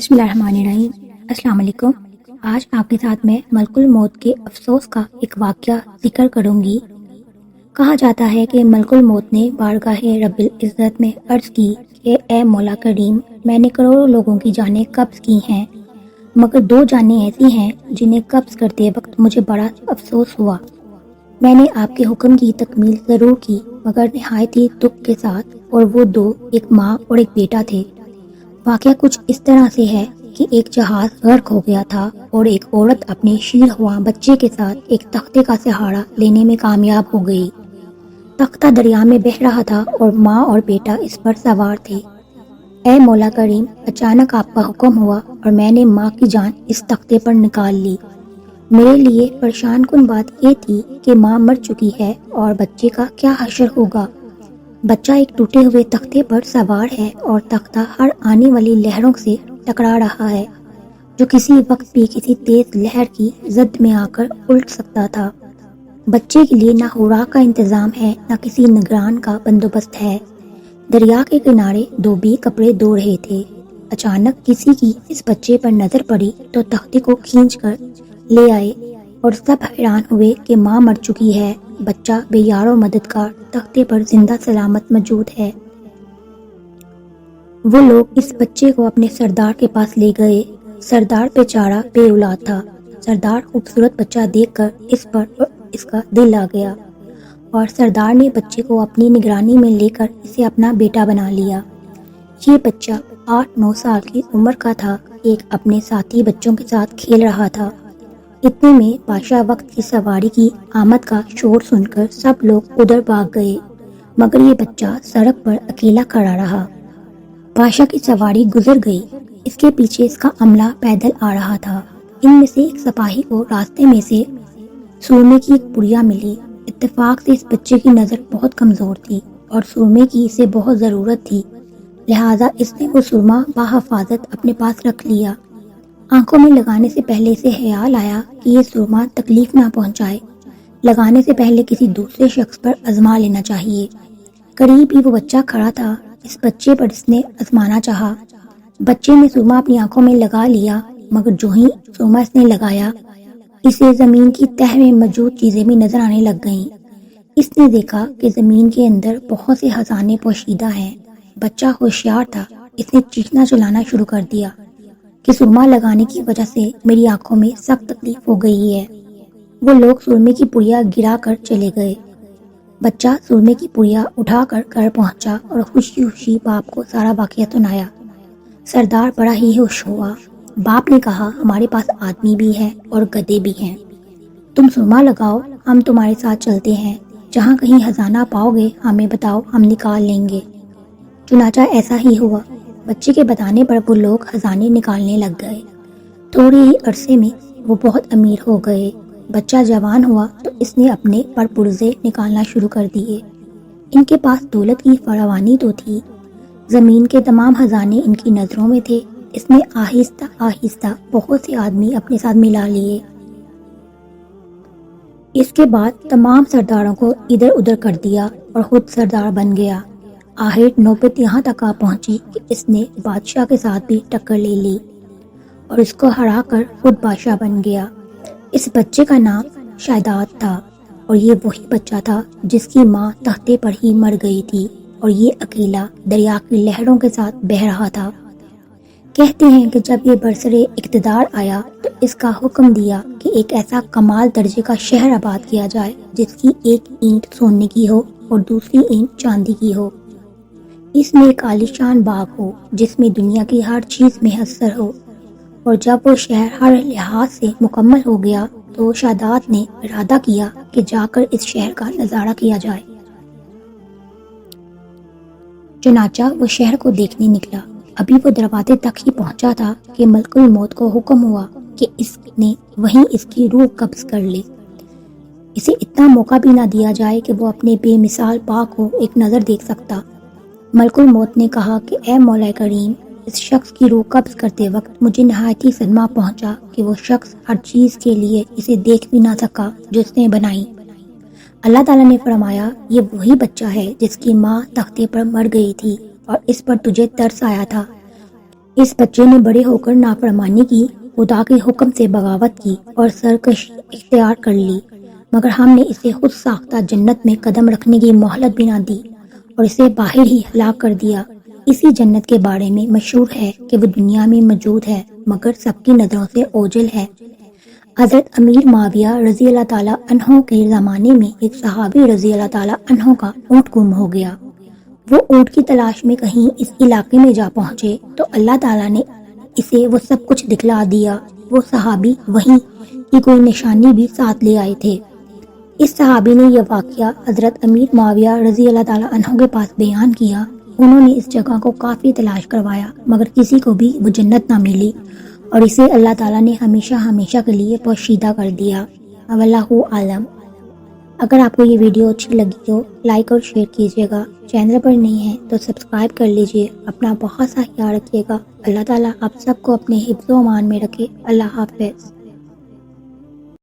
بسم اللہ الرحمن الرحیم۔ السلام علیکم۔ آج آپ کے ساتھ میں ملک الموت کے افسوس کا ایک واقعہ ذکر کروں گی۔ کہا جاتا ہے کہ ملک الموت نے بارگاہ رب العزت میں عرض کی کہ اے مولا کریم، میں نے کروڑوں لوگوں کی جانیں قبض کی ہیں، مگر 2 جانیں ایسی ہیں جنہیں قبض کرتے وقت مجھے بڑا افسوس ہوا۔ میں نے آپ کے حکم کی تکمیل ضرور کی، مگر نہایت ہی دکھ کے ساتھ، اور وہ 2 ایک ماں اور ایک بیٹا تھے۔ واقعہ کچھ اس طرح سے ہے کہ ایک جہاز غرق ہو گیا تھا اور ایک عورت اپنے شیر ہوا بچے کے ساتھ ایک تختے کا سہارا لینے میں کامیاب ہو گئی۔ تختہ دریا میں بہہ رہا تھا اور ماں اور بیٹا اس پر سوار تھے۔ اے مولا کریم، اچانک آپ کا حکم ہوا اور میں نے ماں کی جان اس تختے پر نکال لی۔ میرے لیے پریشان کن بات یہ تھی کہ ماں مر چکی ہے اور بچے کا کیا حشر ہوگا۔ بچہ ایک ٹوٹے ہوئے تختے پر سوار ہے اور تختہ ہر آنے والی لہروں سے ٹکرا رہا ہے، جو کسی وقت بھی کسی تیز لہر کی زد میں آ کر الٹ سکتا تھا۔ بچے کے لیے نہ خوراک کا انتظام ہے، نہ کسی نگران کا بندوبست ہے۔ دریا کے کنارے دھوبی کپڑے دھو رہے تھے۔ اچانک کسی کی اس بچے پر نظر پڑی تو تختے کو کھینچ کر لے آئے اور سب حیران ہوئے کہ ماں مر چکی ہے، بچہ بے یار و مددگار تختے پر زندہ سلامت موجود ہے۔ وہ لوگ اس بچے کو اپنے سردار کے پاس لے گئے۔ سردار بیچارہ بے اولاد تھا۔ سردار خوبصورت بچہ دیکھ کر اس پر اس کا دل آ گیا اور سردار نے بچے کو اپنی نگرانی میں لے کر اسے اپنا بیٹا بنا لیا۔ یہ بچہ 8-9 سال کی عمر کا تھا، ایک اپنے ساتھی بچوں کے ساتھ کھیل رہا تھا۔ اتنے میں بادشاہ وقت کی سواری کی آمد کا شور سن کر سب لوگ ادھر بھاگ گئے، مگر یہ بچہ سڑک پر اکیلا کھڑا رہا۔ بادشاہ کی سواری گزر گئی، اس کے پیچھے اس کا عملہ پیدل آ رہا تھا۔ ان میں سے ایک سپاہی کو راستے میں سے سرمے کی ایک پڑیا ملی۔ اتفاق سے اس بچے کی نظر بہت کمزور تھی اور سرمے کی اسے بہت ضرورت تھی، لہٰذا اس نے وہ سرما بحفاظت اپنے پاس رکھ لیا۔ آنکھوں میں لگانے سے پہلے اسے خیال آیا کہ یہ سرما تکلیف نہ پہنچائے، لگانے سے پہلے کسی دوسرے شخص پر آزما لینا چاہیے۔ قریب ہی وہ بچہ کھڑا تھا، اس بچے پر اس نے آزمانا چاہا۔ بچے نے سرما اپنی آنکھوں میں لگا لیا، مگر جو ہی سرما اس نے لگایا، اسے زمین کی تہہ میں موجود چیزیں بھی نظر آنے لگ گئیں۔ اس نے دیکھا کہ زمین کے اندر بہت سے خزانے پوشیدہ ہیں۔ بچہ ہوشیار تھا، اس نے چیخنا چلانا شروع کر دیا کہ سرما لگانے کی وجہ سے میری آنکھوں میں سخت تکلیف ہو گئی ہے۔ وہ لوگ سرمے کی پڑیا گرا کر چلے گئے۔ بچہ سرمے کی پڑیا اٹھا کر گھر پہنچا اور خوشی خوشی باپ کو سارا واقعہ سنایا۔ سردار بڑا ہی خوش ہوا۔ باپ نے کہا، ہمارے پاس آدمی بھی ہے اور گدھے بھی ہیں، تم سرما لگاؤ، ہم تمہارے ساتھ چلتے ہیں، جہاں کہیں خزانہ پاؤ گے ہمیں بتاؤ، ہم نکال لیں گے۔ چنانچہ ایسا ہی ہوا۔ بچے کے بتانے پر وہ لوگ خزانے نکالنے لگ گئے۔ تھوڑے ہی عرصے میں وہ بہت امیر ہو گئے۔ بچہ جوان ہوا تو اس نے اپنے پرپرزے نکالنا شروع کر دیے۔ ان کے پاس دولت کی فراوانی تو تھی، زمین کے تمام خزانے ان کی نظروں میں تھے۔ اس نے آہستہ آہستہ بہت سے آدمی اپنے ساتھ ملا لیے۔ اس کے بعد تمام سرداروں کو ادھر ادھر کر دیا اور خود سردار بن گیا۔ آخر نوبت یہاں تک آ پہنچی کہ اس نے بادشاہ کے ساتھ بھی ٹکر لے لی اور اس کو ہرا کر خود بادشاہ بن گیا۔ اس بچے کا نام شاداب تھا اور یہ وہی بچہ تھا جس کی ماں تختے پر ہی مر گئی تھی اور یہ اکیلا دریا کی لہروں کے ساتھ بہہ رہا تھا۔ کہتے ہیں کہ جب یہ برسرے اقتدار آیا تو اس کا حکم دیا کہ ایک ایسا کمال درجے کا شہر آباد کیا جائے جس کی ایک اینٹ سونے کی ہو اور دوسری اینٹ چاندی کی ہو۔ اس میں ایک عالیشان باغ ہو جس میں دنیا کی ہر چیز میسر ہو۔ اور جب وہ شہر ہر لحاظ سے مکمل ہو گیا تو شاداب نے ارادہ کیا کہ جا کر اس شہر کا نظارہ کیا جائے۔ چنانچہ وہ شہر کو دیکھنے نکلا۔ ابھی وہ دروازے تک ہی پہنچا تھا کہ ملک الموت کو حکم ہوا کہ اس نے وہیں اس کی روح قبض کر لے، اسے اتنا موقع بھی نہ دیا جائے کہ وہ اپنے بے مثال باغ کو ایک نظر دیکھ سکتا۔ ملک الموت نے کہا کہ اے مولا کریم، اس شخص کی روح قبض کرتے وقت مجھے نہایت ہی صدمہ پہنچا کہ وہ شخص ہر چیز کے لیے اسے دیکھ بھی نہ سکا جو اس نے بنائی۔ اللہ تعالیٰ نے فرمایا، یہ وہی بچہ ہے جس کی ماں تختے پر مر گئی تھی اور اس پر تجھے ترس آیا تھا اس بچے نے بڑے ہو کر نافرمانی کی، خدا کے حکم سے بغاوت کی اور سرکشی اختیار کر لی، مگر ہم نے اسے خود ساختہ جنت میں قدم رکھنے کی مہلت بھی نہ دی اور اسے باہر ہی ہلاک کر دیا۔ اسی جنت کے بارے میں مشہور ہے کہ وہ دنیا میں موجود ہے مگر سب کی نظروں سے اوجھل ہے۔ حضرت امیر معاویہ رضی اللہ تعالیٰ عنہ کے زمانے میں ایک صحابی رضی اللہ تعالیٰ عنہ کا اونٹ گم ہو گیا۔ وہ اونٹ کی تلاش میں کہیں اس علاقے میں جا پہنچے تو اللہ تعالیٰ نے اسے وہ سب کچھ دکھلا دیا۔ وہ صحابی وہیں کی کوئی نشانی بھی ساتھ لے آئے تھے۔ اس صحابی نے یہ واقعہ حضرت امیر معاویہ رضی اللہ تعالیٰ عنہ کے پاس بیان کیا۔ انہوں نے اس جگہ کو کافی تلاش کروایا مگر کسی کو بھی وہ جنت نہ ملی اور اسے اللہ تعالیٰ نے ہمیشہ ہمیشہ کے لیے پوشیدہ کر دیا۔ واللہ عالم۔ اگر آپ کو یہ ویڈیو اچھی لگی تو لائک اور شیئر کیجیے گا، چینل پر نہیں ہے تو سبسکرائب کر لیجیے۔ اپنا بہت سا خیال رکھیے گا۔ اللہ تعالیٰ آپ سب کو اپنے حفظ و امان میں رکھے۔ اللہ حافظ۔